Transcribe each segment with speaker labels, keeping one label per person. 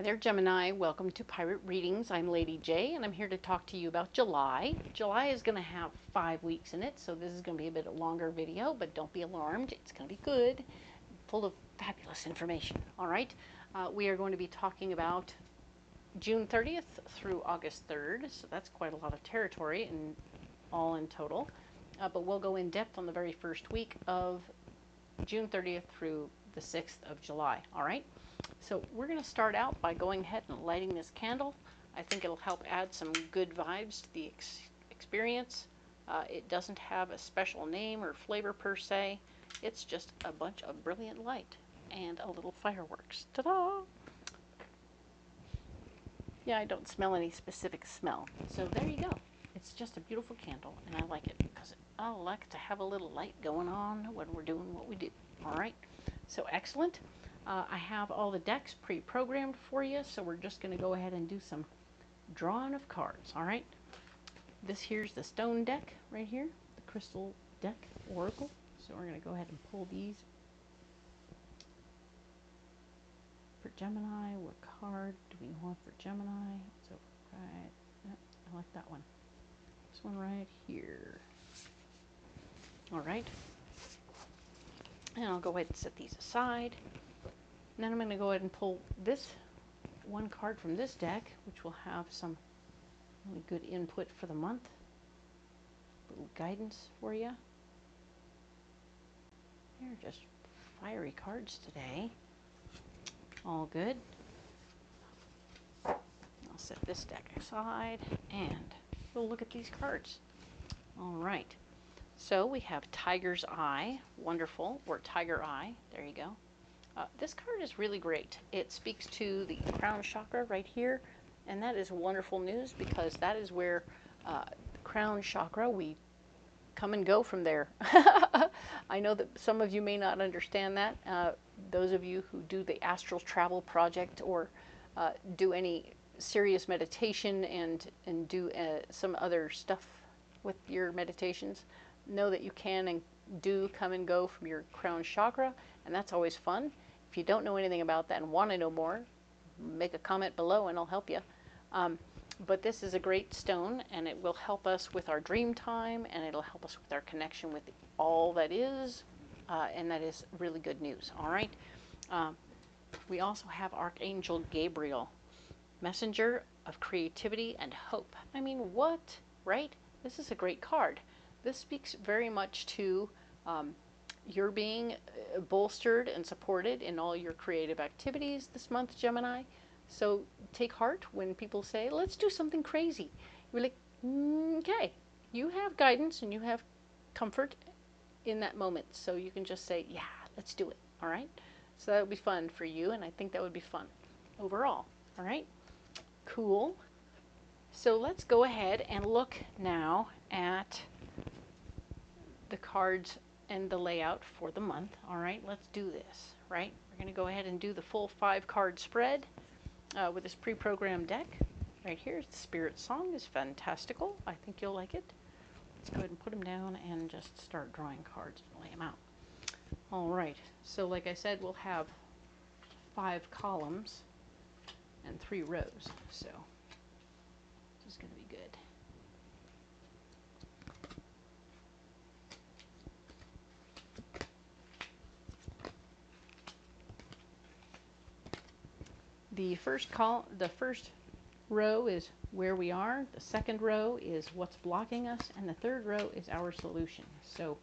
Speaker 1: Hi there, Gemini. Welcome to Pirate Readings. I'm Lady J, and I'm here to talk to you about July. July is going to have 5 weeks in it, so this is going to be a bit longer video, but don't be alarmed. It's going to be good, full of fabulous information. All right, we are going to be talking about June 30th through August 3rd, so that's quite a lot of territory and all in total. But we'll go in depth on the very first week of June 30th through the 6th of July. All right. So we're going to start out by going ahead and lighting this candle. I think it'll help add some good vibes to the experience. It doesn't have a special name or flavor per se. It's just a bunch of brilliant light and a little fireworks. Ta-da! Yeah, I don't smell any specific smell. So there you go. It's just a beautiful candle, and I like it because I like to have a little light going on when we're doing what we do. All right. So excellent. I have all the decks pre-programmed for you, so we're just going to go ahead and do some drawing of cards, all right? This here's the stone deck right here, the crystal deck oracle. So we're going to go ahead and pull these. For Gemini, what card do we want for Gemini? So, right, yep, I like that one. This one right here. All right. And I'll go ahead and set these aside. And then I'm going to go ahead and pull this one card from this deck, which will have some really good input for the month. A little guidance for you. They're just fiery cards today. All good. I'll set this deck aside and we'll look at these cards. All right. So we have Tiger's Eye, wonderful, or Tiger Eye. There you go. This card is really great. It speaks to the crown chakra right here, and that is wonderful news because that is where the crown chakra, we come and go from there. I know that some of you may not understand that. Those of you who do the astral travel project or do any serious meditation and do some other stuff with your meditations know that you can and do come and go from your crown chakra, and that's always fun. If you don't know anything about that and want to know more, make a comment below and I'll help you. But this is a great stone, and it will help us with our dream time, and it'll help us with our connection with all that is, and that is really good news. All right. We also have Archangel Gabriel, messenger of creativity and hope. I mean, what, right? This is a great card. This speaks very much to you're being bolstered and supported in all your creative activities this month, Gemini. So take heart when people say, let's do something crazy. You're like, okay, you have guidance and you have comfort in that moment. So you can just say, yeah, let's do it. All right. So that would be fun for you. And I think that would be fun overall. All right. Cool. So let's go ahead and look now at the cards and the layout for the month. All right, let's do this, right? We're going to go ahead and do the full 5-card spread with this pre-programmed deck. Right here, the Spiritsong is fantastical. I think you'll like it. Let's go ahead and put them down and just start drawing cards and lay them out. All right, so like I said, we'll have 5 columns and 3 rows, so this is going to be good. The first row is where we are, the second row is what's blocking us, and the third row is our solution. So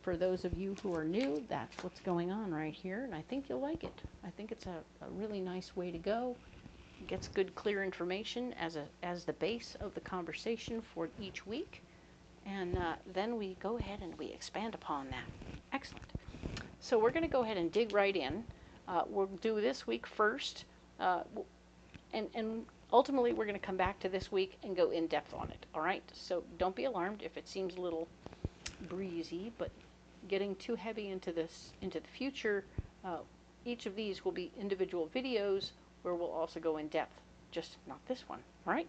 Speaker 1: for those of you who are new, that's what's going on right here, and I think you'll like it. I think it's a really nice way to go. It gets good, clear information as the base of the conversation for each week, and then we go ahead and we expand upon that. Excellent. So we're going to go ahead and dig right in. We'll do this week first. And ultimately, we're going to come back to this week and go in depth on it. All right. So don't be alarmed if it seems a little breezy, but getting too heavy into the future, each of these will be individual videos where we'll also go in depth, just not this one. All right.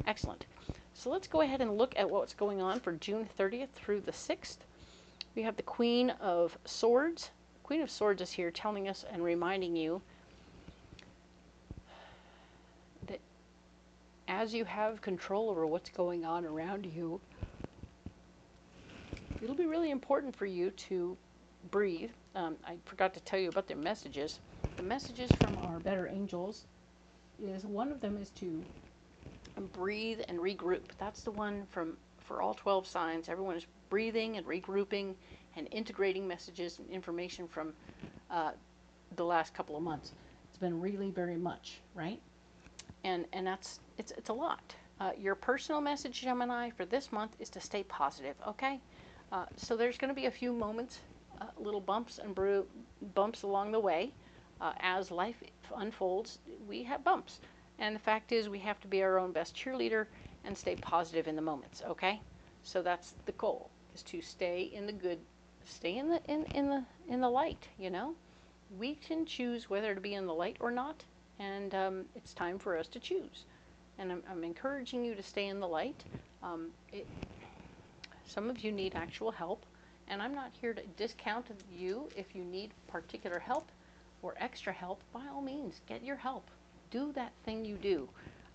Speaker 1: Excellent. So let's go ahead and look at what's going on for June 30th through the 6th. We have the Queen of Swords. The Queen of Swords is here telling us and reminding you as you have control over what's going on around you, it'll be really important for you to breathe. I forgot to tell you about the messages. The messages from our better angels is, one of them is to breathe and regroup. That's the one for all 12 signs. Everyone is breathing and regrouping and integrating messages and information from the last couple of months. It's been really very much, right? And that's, it's a lot. Your personal message, Gemini, for this month is to stay positive, okay? So there's going to be a few moments, little bumps and bumps along the way. As life unfolds, we have bumps. And the fact is, we have to be our own best cheerleader and stay positive in the moments, okay? So that's the goal, is to stay in the good, stay in the light, you know? We can choose whether to be in the light or not, and it's time for us to choose. And I'm encouraging you to stay in the light. Some of you need actual help, and I'm not here to discount you. If you need particular help or extra help, by all means, get your help. Do that thing you do.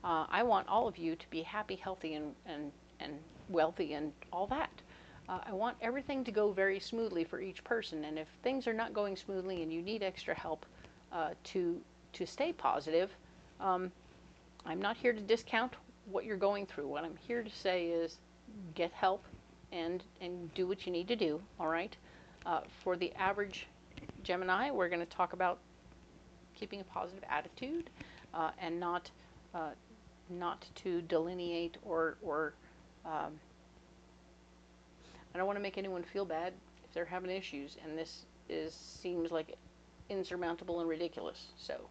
Speaker 1: I want all of you to be happy, healthy, and wealthy and all that. I want everything to go very smoothly for each person, and if things are not going smoothly and you need extra help to stay positive, I'm not here to discount what you're going through. What I'm here to say is get help and do what you need to do, all right? For the average Gemini, we're going to talk about keeping a positive attitude and not to delineate or I don't want to make anyone feel bad if they're having issues, and this seems like insurmountable and ridiculous. So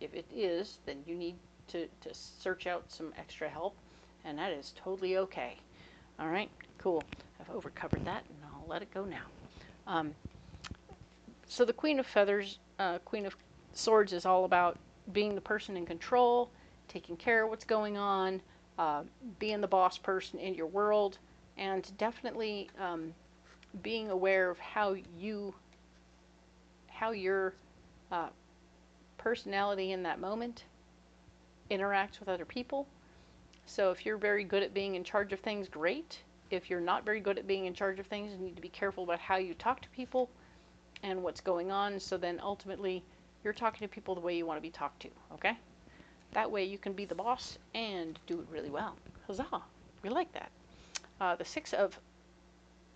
Speaker 1: if it is, then you need to search out some extra help, and that is totally okay. All right, cool. I've overcovered that, and I'll let it go now. So the Queen of Feathers, Queen of Swords, is all about being the person in control, taking care of what's going on, being the boss person in your world, and definitely being aware of how your personality in that moment interacts with other people. So if you're very good at being in charge of things, great. If you're not very good at being in charge of things, you need to be careful about how you talk to people and what's going on, so then ultimately you're talking to people the way you want to be talked to, okay? That way you can be the boss and do it really well. Huzzah! We like that. The Six of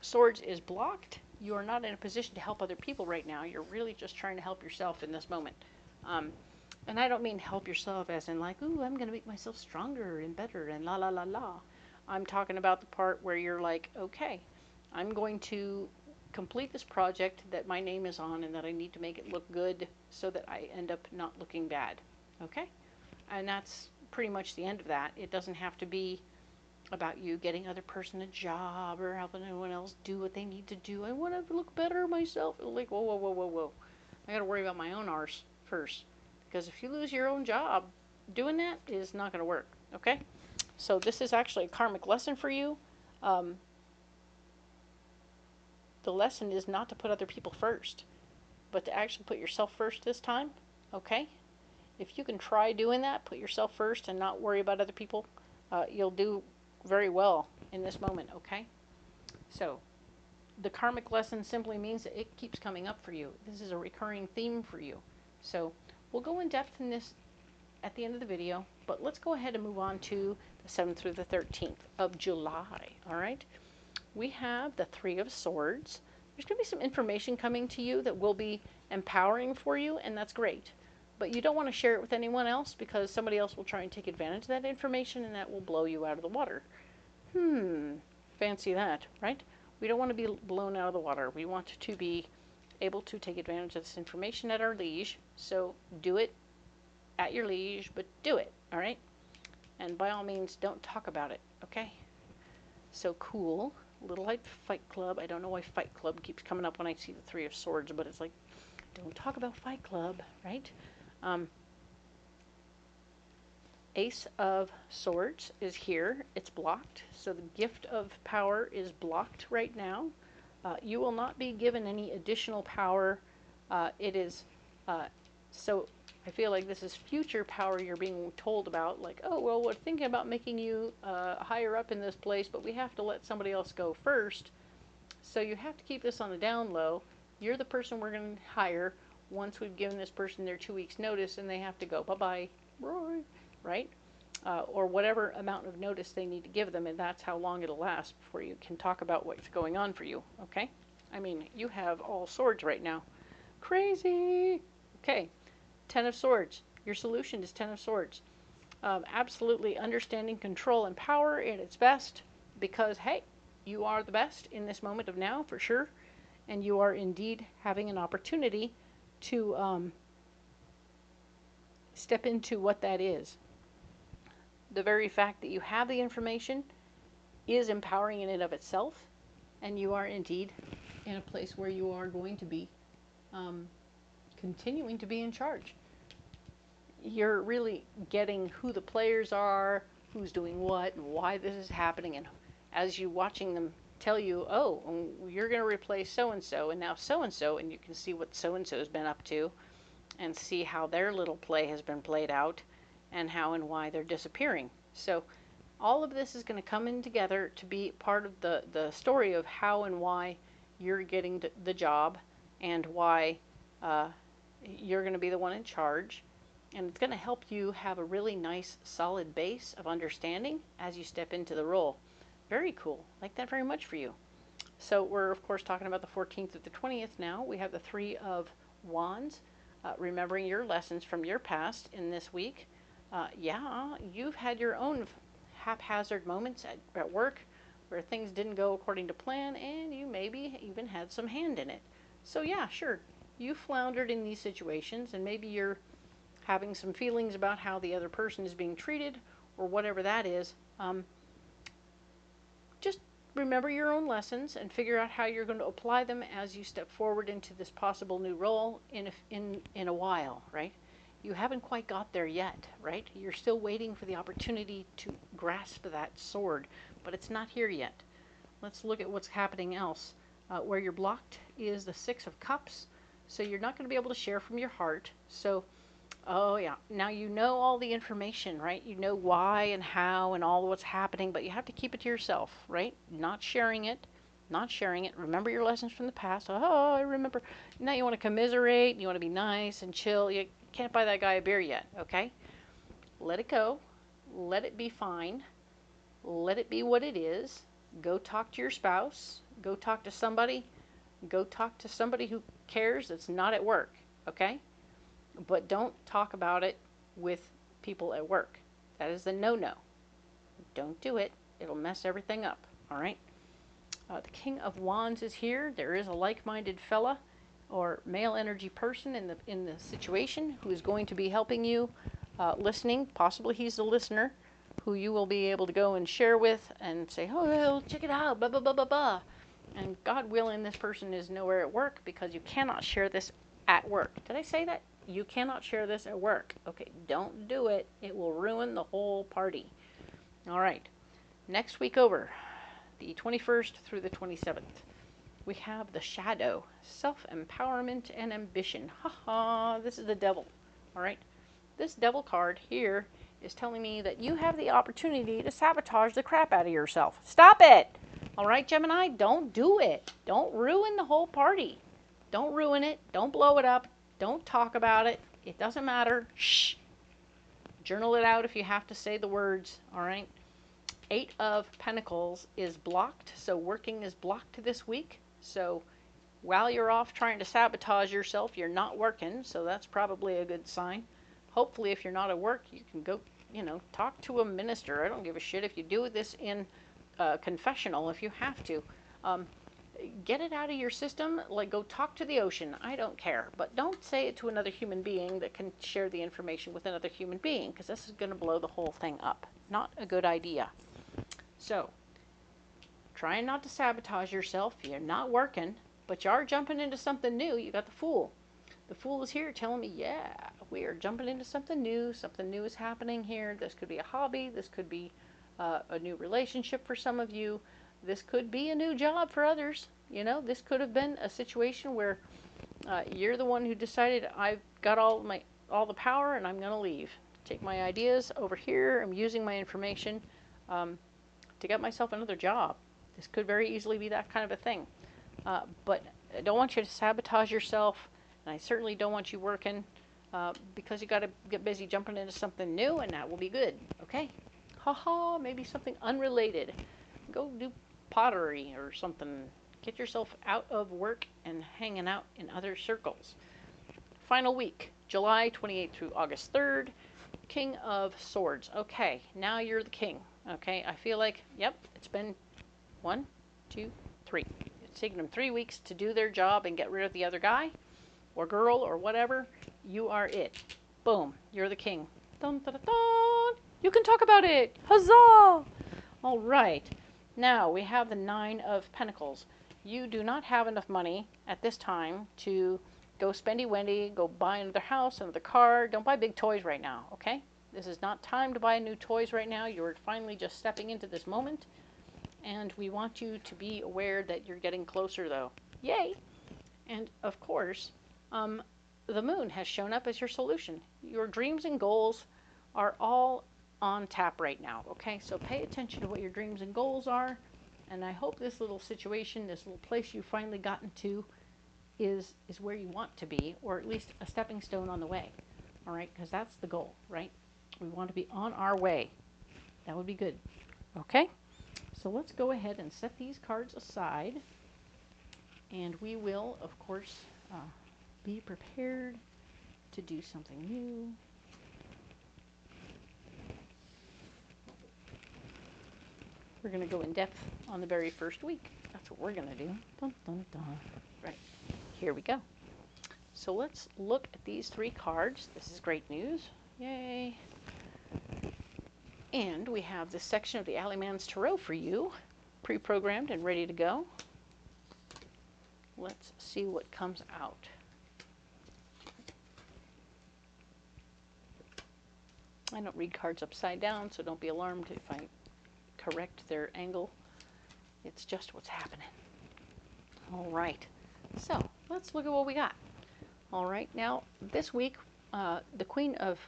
Speaker 1: Swords is blocked. You are not in a position to help other people right now. You're really just trying to help yourself in this moment. And I don't mean help yourself as in like, ooh, I'm going to make myself stronger and better and la la la la. I'm talking about the part where you're like, okay, I'm going to complete this project that my name is on and that I need to make it look good so that I end up not looking bad. Okay? And that's pretty much the end of that. It doesn't have to be about you getting other person a job or helping anyone else do what they need to do. I want to look better myself. Like, whoa, whoa, whoa, whoa, whoa. I got to worry about my own arse first. Because if you lose your own job, doing that is not going to work. Okay? So this is actually a karmic lesson for you. The lesson is not to put other people first, but to actually put yourself first this time. Okay? If you can try doing that, put yourself first and not worry about other people, you'll do very well in this moment, okay? So, the karmic lesson simply means that it keeps coming up for you. This is a recurring theme for you. So, we'll go in depth in this at the end of the video, but let's go ahead and move on to the 7th through the 13th of July, all right? We have the Three of Swords. There's going to be some information coming to you that will be empowering for you, and that's great. But you don't want to share it with anyone else because somebody else will try and take advantage of that information and that will blow you out of the water. Fancy that, right? We don't want to be blown out of the water. We want to be able to take advantage of this information at our liege. So do it at your liege, but do it, all right? And by all means, don't talk about it, okay? So cool. Little Light Fight Club. I don't know why Fight Club keeps coming up when I see the Three of Swords, but it's like, don't talk about Fight Club, right? Ace of Swords is here. It's blocked. So the gift of power is blocked right now. You will not be given any additional power. So I feel like this is future power you're being told about, like, oh, well, we're thinking about making you higher up in this place, but we have to let somebody else go first. So you have to keep this on the down low. You're the person we're going to hire once we've given this person their 2 weeks notice, and they have to go, bye-bye, Roy, right? Or whatever amount of notice they need to give them, and that's how long it'll last before you can talk about what's going on for you, okay? I mean, you have all swords right now. Crazy! Okay, 10 of Swords. Your solution is 10 of Swords. Absolutely understanding control and power at its best, because, hey, you are the best in this moment of now, for sure, and you are indeed having an opportunity to step into what that is. The very fact that you have the information is empowering in and of itself, and you are indeed in a place where you are going to be continuing to be in charge. You're really getting who the players are, who's doing what, and why this is happening, and as you watching them tell you, oh, you're going to replace so-and-so, and now so-and-so, and you can see what so-and-so's been up to, and see how their little play has been played out, and how and why they're disappearing. So all of this is going to come in together to be part of the story of how and why you're getting the job, and why you're going to be the one in charge. And it's going to help you have a really nice, solid base of understanding as you step into the role. Very cool. Like that very much for you. So we're, of course, talking about the 14th to the 20th now. We have the 3 of Wands. Remembering your lessons from your past in this week. Yeah, you've had your own haphazard moments at work where things didn't go according to plan, and you maybe even had some hand in it. So yeah, sure, you floundered in these situations, and maybe you're having some feelings about how the other person is being treated, or whatever that is. Just remember your own lessons and figure out how you're going to apply them as you step forward into this possible new role in a while, right? You haven't quite got there yet, right? You're still waiting for the opportunity to grasp that sword, but it's not here yet. Let's look at what's happening else. Where you're blocked is the 6 of Cups, so you're not going to be able to share from your heart. So oh yeah, now you know all the information, right? You know why and how and all what's happening, but you have to keep it to yourself, right? Not sharing it. Remember your lessons from the past. Oh, I remember. Now you want to commiserate, you want to be nice and chill. You can't buy that guy a beer yet, okay? Let it go. Let it be fine. Let it be what it is. Go talk to your spouse. Go talk to somebody. Go talk to somebody who cares that's not at work, okay? But don't talk about it with people at work. That is the no-no. Don't do it. It'll mess everything up. All right? The King of Wands is here. There is a like-minded fella or male energy person in the situation who is going to be helping you, listening. Possibly he's the listener who you will be able to go and share with and say, oh, well, check it out, blah, blah, blah, blah, blah. And God willing, this person is nowhere at work, because you cannot share this at work. Did I say that? You cannot share this at work. Okay, don't do it. It will ruin the whole party. All right. Next week over, the 21st through the 27th, we have the Shadow, self-empowerment and ambition. Ha, this is the devil. All right. This devil card here is telling me that you have the opportunity to sabotage the crap out of yourself. Stop it. All right, Gemini, don't do it. Don't ruin the whole party. Don't ruin it. Don't blow it up. Don't talk about it. It doesn't matter. Shh. Journal it out if you have to say the words. All right. 8 of Pentacles is blocked. So working is blocked this week. So while you're off trying to sabotage yourself, you're not working. So that's probably a good sign. Hopefully, if you're not at work, you can go, talk to a minister. I don't give a shit if you do this in confessional if you have to. Get it out of your system, like go talk to the ocean. I don't care, but don't say it to another human being that can share the information with another human being, because this is going to blow the whole thing up. Not a good idea. So, trying not to sabotage yourself. You're not working, but you are jumping into something new. You got the Fool. The Fool is here telling me, yeah, we are jumping into something new. Something new is happening here. This could be a hobby. This could be a new relationship for some of you. This could be a new job for others. This could have been a situation where you're the one who decided, I've got all my all the power and I'm going to leave. Take my ideas over here. I'm using my information to get myself another job. This could very easily be that kind of a thing. But I don't want you to sabotage yourself, and I certainly don't want you working because you got to get busy jumping into something new, and that will be good. Okay? Haha, maybe something unrelated. Go do pottery or something. Get yourself out of work and hanging out in other circles. Final week, July 28th through August 3rd. King of Swords. Okay, now you're the king. Okay, I feel like, yep, it's been 1, 2, 3. It's taken them 3 weeks to do their job and get rid of the other guy or girl or whatever. You are it. Boom, you're the king. Dun, dun, dun, dun. You can talk about it. Huzzah! All right. Now we have the 9 of Pentacles. You do not have enough money at this time to go spendy-wendy, go buy another house, another car. Don't buy big toys right now, okay? This is not time to buy new toys right now. You're finally just stepping into this moment. And we want you to be aware that you're getting closer, though. Yay! And, of course, the moon has shown up as your solution. Your dreams and goals are all on tap right now, okay? So pay attention to what your dreams and goals are. And I hope this little situation, this little place you've finally gotten to is where you want to be, or at least a stepping stone on the way, all right? Because that's the goal, right? We want to be on our way. That would be good, okay? So let's go ahead and set these cards aside, and we will, of course, be prepared to do something new. We're going to go in depth on the very first week. That's what we're going to do. Dun, dun, dun. Right. Here we go. So let's look at these 3 cards. This is great news. Yay. And we have this section of the Alleyman's Tarot for you, pre-programmed and ready to go. Let's see what comes out. I don't read cards upside down, so don't be alarmed if I correct their angle. It's just what's happening. All right. So let's look at what we got. All right. Now, this week, the Queen of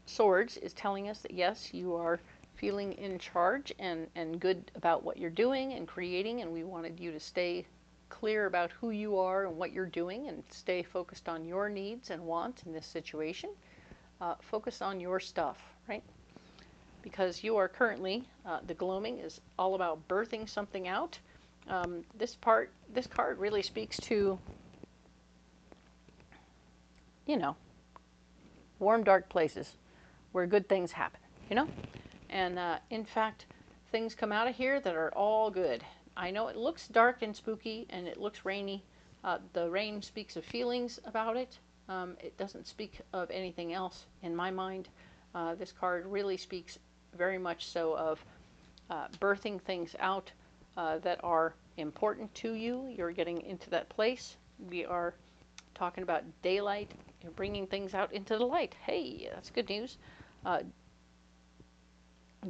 Speaker 1: Swords is telling us that, yes, you are feeling in charge and good about what you're doing and creating, and we wanted you to stay clear about who you are and what you're doing and stay focused on your needs and wants in this situation. Focus on your stuff, right? Because you are currently, the gloaming is all about birthing something out. This card really speaks to, you know, warm, dark places where good things happen, you know? And in fact, things come out of here that are all good. I know it looks dark and spooky and it looks rainy. The rain speaks of feelings about it. It doesn't speak of anything else in my mind. This card really speaks very much so of birthing things out that are important to you. You're getting into that place. We are talking about daylight and bringing things out into the light. Hey, that's good news.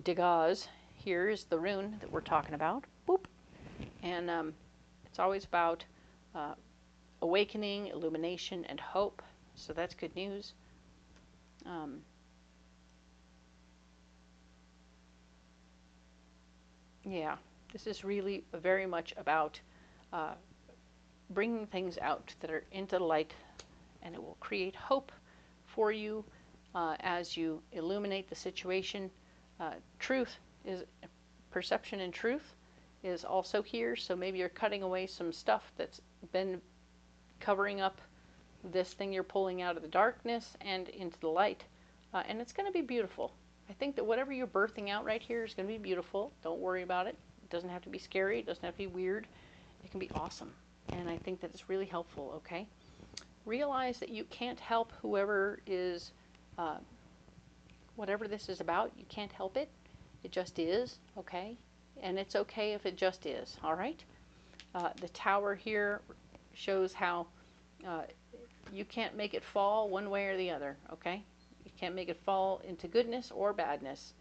Speaker 1: Degas, here is the rune that we're talking about. Boop. And it's always about awakening, illumination, and hope. So that's good news. Yeah, this is really very much about bringing things out that are into the light, and it will create hope for you as you illuminate the situation. Truth is, perception and truth is also here, so maybe you're cutting away some stuff that's been covering up this thing you're pulling out of the darkness and into the light, and it's going to be beautiful. I think that whatever you're birthing out right here is going to be beautiful. Don't worry about it. It doesn't have to be scary. It doesn't have to be weird. It can be awesome, and I think that it's really helpful, okay? Realize that you can't help whoever is, whatever this is about, you can't help it. It just is, okay? And it's okay if it just is, all right? The tower here shows how you can't make it fall one way or the other, okay? You can't make it fall into goodness or badness.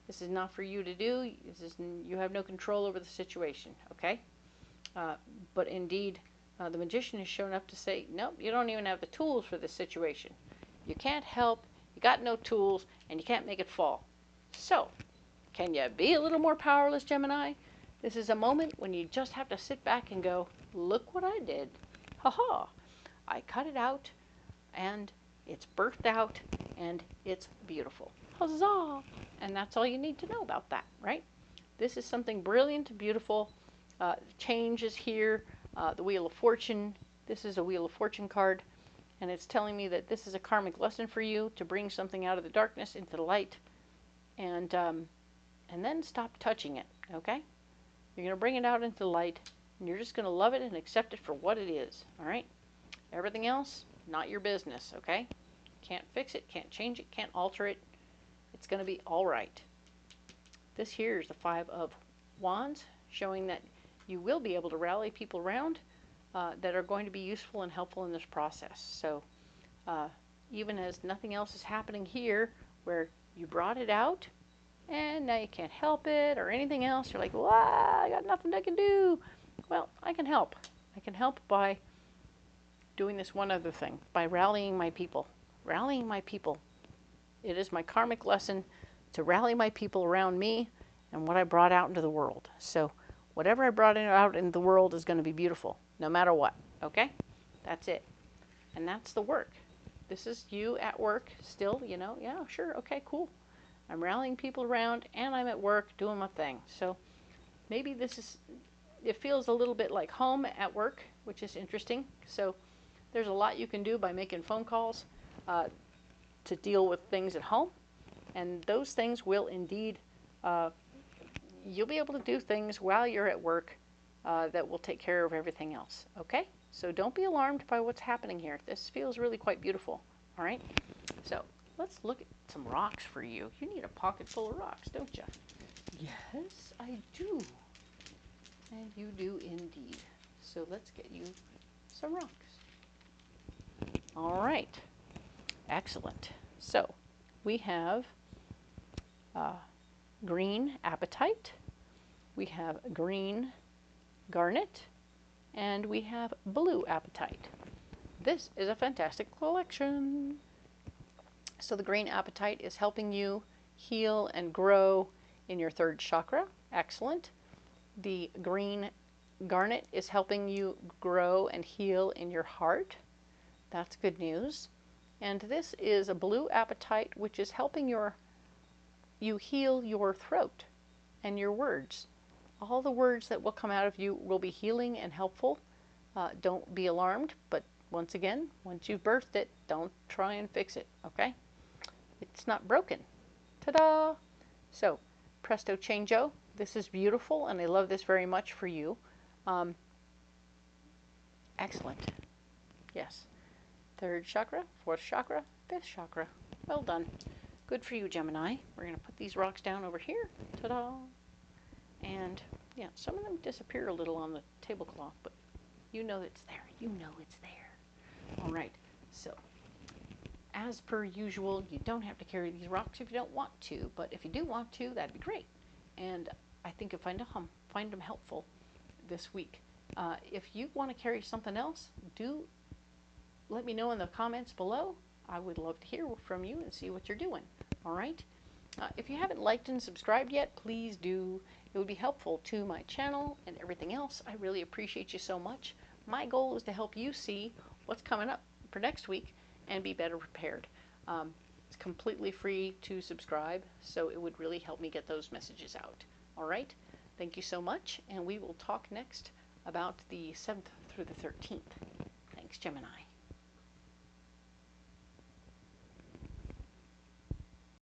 Speaker 1: This is not for you to do. You have no control over the situation, okay? But indeed, the magician has shown up to say, nope, you don't even have the tools for this situation. you can't help, you got no tools, and you can't make it fall. So, can you be a little more powerless, Gemini? This is a moment when you just have to sit back and go, look what I did. Ha-ha! I cut it out, and it's birthed out, and it's beautiful. Huzzah! And that's all you need to know about that, right? This is something brilliant, beautiful. Change is here. The Wheel of Fortune. This is a Wheel of Fortune card, and it's telling me that this is a karmic lesson for you to bring something out of the darkness into the light, and then stop touching it, okay? You're going to bring it out into the light, and you're just going to love it and accept it for what it is, all right? Everything else, not your business, okay? Can't fix it, can't change it, can't alter it. It's going to be all right. This here is the Five of Wands, showing that you will be able to rally people around that are going to be useful and helpful in this process. So even as nothing else is happening here, where you brought it out, and now you can't help it or anything else, you're like, well, I got nothing I can do. Well, I can help. I can help by doing this one other thing, by rallying my people. Rallying my people. It is my karmic lesson to rally my people around me and what I brought out into the world. So whatever I brought out into the world is going to be beautiful, no matter what, okay? That's it. And that's the work. This is you at work still, you know, yeah, sure, okay, cool. I'm rallying people around, and I'm at work doing my thing. So maybe it feels a little bit like home at work, which is interesting. So there's a lot you can do by making phone calls to deal with things at home. And those things will indeed, you'll be able to do things while you're at work that will take care of everything else, okay? So don't be alarmed by what's happening here. This feels really quite beautiful, all right? So let's look at some rocks for you. You need a pocket full of rocks, don't you? Yes, I do. And you do indeed. So let's get you some rocks. All right. Excellent. So we have green apatite, we have green garnet, and we have blue apatite. This is a fantastic collection. So the green apatite is helping you heal and grow in your third chakra. Excellent. The green garnet is helping you grow and heal in your heart. That's good news. And this is a blue apatite, which is helping you heal your throat and your words. All the words that will come out of you will be healing and helpful. Don't be alarmed, but once again, once you've birthed it, don't try and fix it, okay? It's not broken. Ta-da! So, presto changeo. This is beautiful, and I love this very much for you. Excellent. Yes. Third chakra, fourth chakra, fifth chakra. Well done. Good for you, Gemini. We're going to put these rocks down over here. Ta-da! And, yeah, some of them disappear a little on the tablecloth, but you know it's there. You know it's there. All right. So, as per usual, you don't have to carry these rocks if you don't want to, but if you do want to, that'd be great. And I think you'll find them helpful this week. If you want to carry something else, do let me know in the comments below. I would love to hear from you and see what you're doing. All right? If you haven't liked and subscribed yet, please do. It would be helpful to my channel and everything else. I really appreciate you so much. My goal is to help you see what's coming up for next week and be better prepared. It's completely free to subscribe, so it would really help me get those messages out. All right? Thank you so much, and we will talk next about the 7th through the 13th. Thanks, Gemini.